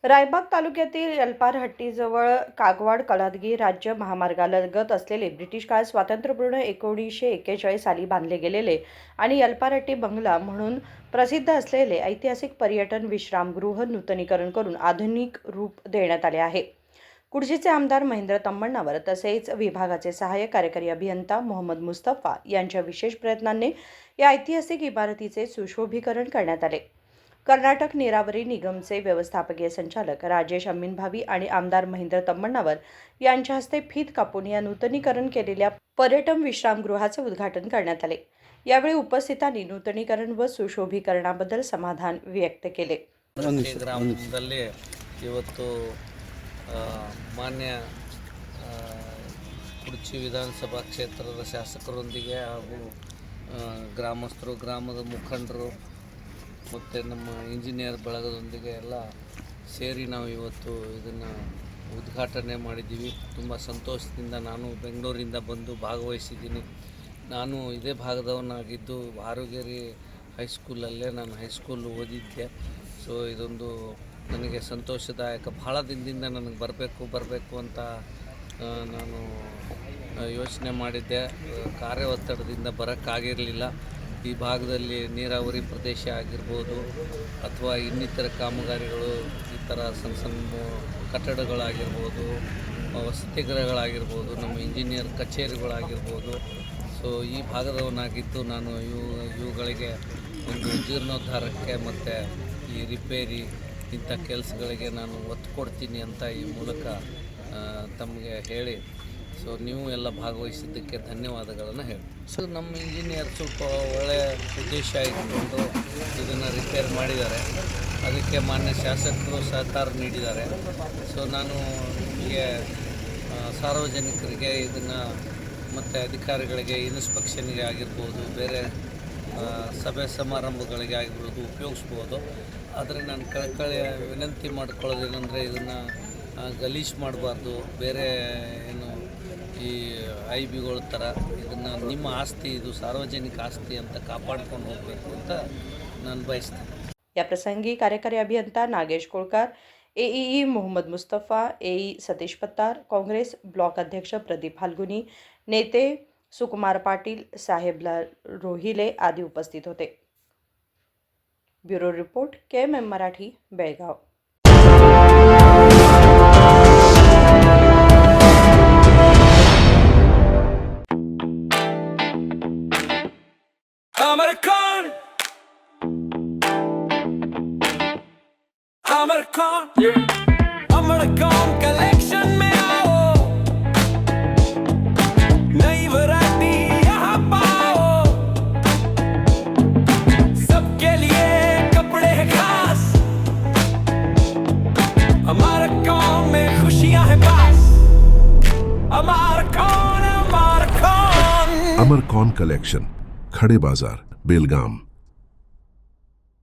रायबाग तालुक्यातील यलपारहट्टीजवळ कागवाड कलादगी राज्य महामार्गालगत असलेले ब्रिटिश काळ स्वातंत्र्यपूर्व 1941 साली बांधले गेलेले आणि यलपारहट्टी बंगला म्हणून प्रसिद्ध असलेले ऐतिहासिक पर्यटन विश्रामगृह नूतनीकरण करून आधुनिक रूप देण्यात आले आहे. कुडचीचे आमदार महेंद्र तम्मण्णावर तसेच विभागाचे सहाय्यक कार्यकारी अभियंता मोहम्मद मुस्तफा यांच्या विशेष प्रयत्नांनी या ऐतिहासिक इमारतीचे सुशोभीकरण करण्यात आले. कर्नाटक नीरावरी निगमचे व्यवस्थापकीय संचालक राजेश अम्मिनभावी आणि आमदार महेंद्र तम्मण्णावर यांच्या हस्ते फीत कापून या नूतनीकरण केलेल्या पर्यटन विश्रामगृहाचे उद्घाटन करण्यात आले. यावेळी उपस्थितांनी नूतनीकरण व सुशोभीकरणाबद्दल समाधान व्यक्त केले. ಗ್ರಾಮದಲ್ಲಿ ಇವತ್ತು ಮಾನ್ಯ ಕುಡಚಿ ವಿಧಾನಸಭಾ ಕ್ಷೇತ್ರದ ಶಾಸಕರೊಂದಿಗೆ ಹಾಗೂ ಗ್ರಾಮಸ್ಥರು, ಗ್ರಾಮದ ಮುಖಂಡರು ಮತ್ತು ನಮ್ಮ ಇಂಜಿನಿಯರ್ ಬಳಗದೊಂದಿಗೆ ಎಲ್ಲ ಸೇರಿ ನಾವು ಇವತ್ತು ಇದನ್ನು ಉದ್ಘಾಟನೆ ಮಾಡಿದ್ದೀವಿ. ತುಂಬ ಸಂತೋಷದಿಂದ ನಾನು ಬೆಂಗಳೂರಿಂದ ಬಂದು ಭಾಗವಹಿಸಿದ್ದೀನಿ. ನಾನು ಇದೇ ಭಾಗದವನಾಗಿದ್ದು ಆರೋಗ್ಯರಿ ಹೈಸ್ಕೂಲಲ್ಲೇ ನಾನು ಹೈಸ್ಕೂಲ್ ಓದಿದ್ದೆ. ಸೊ ಇದೊಂದು ನನಗೆ ಸಂತೋಷದಾಯಕ. ಭಾಳ ದಿನದಿಂದ ನನಗೆ ಬರಬೇಕು ಅಂತ ನಾನು ಯೋಚನೆ ಮಾಡಿದ್ದೆ. ಕಾರ್ಯ ಒತ್ತಡದಿಂದ ಬರೋಕ್ಕಾಗಿರಲಿಲ್ಲ. ಈ ಭಾಗದಲ್ಲಿ ನೀರಾವರಿ ಪ್ರದೇಶ ಆಗಿರ್ಬೋದು ಅಥವಾ ಇನ್ನಿತರ ಕಾಮಗಾರಿಗಳು, ಈ ಥರ ಸಣ್ಣ ಕಟ್ಟಡಗಳಾಗಿರ್ಬೋದು, ವಸತಿಗೃಹಗಳಾಗಿರ್ಬೋದು, ನಮ್ಮ ಇಂಜಿನಿಯರ್ ಕಚೇರಿಗಳಾಗಿರ್ಬೋದು. ಸೊ ಈ ಭಾಗದವನಾಗಿದ್ದು ನಾನು ಇವುಗಳಿಗೆ ಒಂದು ಜೀರ್ಣೋದ್ಧಾರಕ್ಕೆ ಮತ್ತು ಈ ರಿಪೇರಿ ಇಂಥ ಕೆಲಸಗಳಿಗೆ ನಾನು ಒತ್ತು ಕೊಡ್ತೀನಿ ಅಂತ ಈ ಮೂಲಕ ತಮಗೆ ಹೇಳಿ, ಸೊ ನೀವು ಎಲ್ಲ ಭಾಗವಹಿಸಿದ್ದಕ್ಕೆ ಧನ್ಯವಾದಗಳನ್ನು ಹೇಳಿ. ಸೊ ನಮ್ಮ ಇಂಜಿನಿಯರ್ ಸ್ವಲ್ಪ ಒಳ್ಳೆಯ ಉದ್ದೇಶ ಇಟ್ಕೊಂಡು ಇದನ್ನು ರಿಪೇರ್ ಮಾಡಿದ್ದಾರೆ. ಅದಕ್ಕೆ ಮಾನ್ಯ ಶಾಸಕರು ಸಹಕಾರ ನೀಡಿದ್ದಾರೆ. ಸೊ ನಾನು ನಿಮಗೆ ಸಾರ್ವಜನಿಕರಿಗೆ ಇದನ್ನು ಮತ್ತು ಅಧಿಕಾರಿಗಳಿಗೆ ಇನ್ಸ್ಪೆಕ್ಷನ್ಗೆ ಆಗಿರ್ಬೋದು, ಬೇರೆ ಸಭೆ ಸಮಾರಂಭಗಳಿಗೆ ಆಗಿರ್ಬೋದು ಉಪಯೋಗಿಸ್ಬೋದು. ಆದರೆ ನಾನು ಕಳಕಳಿಯ ವಿನಂತಿ ಮಾಡ್ಕೊಳ್ಳೋದೇನೆಂದರೆ ಇದನ್ನು ಗಲೀಜು ಮಾಡಬಾರ್ದು. ಬೇರೆ ಏನು ಈ ಐಬಿಗಳ ಥರ ಇದನ್ನು ನಿಮ್ಮ ಆಸ್ತಿ, ಇದು ಸಾರ್ವಜನಿಕ ಆಸ್ತಿ ಅಂತ ಕಾಪಾಡ್ಕೊಂಡು ಹೋಗಬೇಕು ಅಂತ ನಾನು ಬಯಸ್ತೇನೆ. या प्रसंगी कार्यकारी अभियंता नागेश कोळकार, एई मोहम्मद मुस्तफा, एई सतीश पत्तार, काँग्रेस ब्लॉक अध्यक्ष प्रदीप हालगुनी, नेते सुकुमार पाटील, साहेबलाल रोहिले आदी उपस्थित होते. Bureau report, KMM Marathi, Belgaum. Amarcon collection में आओ, नई वैरायटी यहाँ पाओ, सबके लिए कपड़े हैं खास, अमरकॉन में खुशियाँ हैं पास, अमरकॉन। अमरकॉन कलेक्शन, खड़े बाजार, बेलगाम.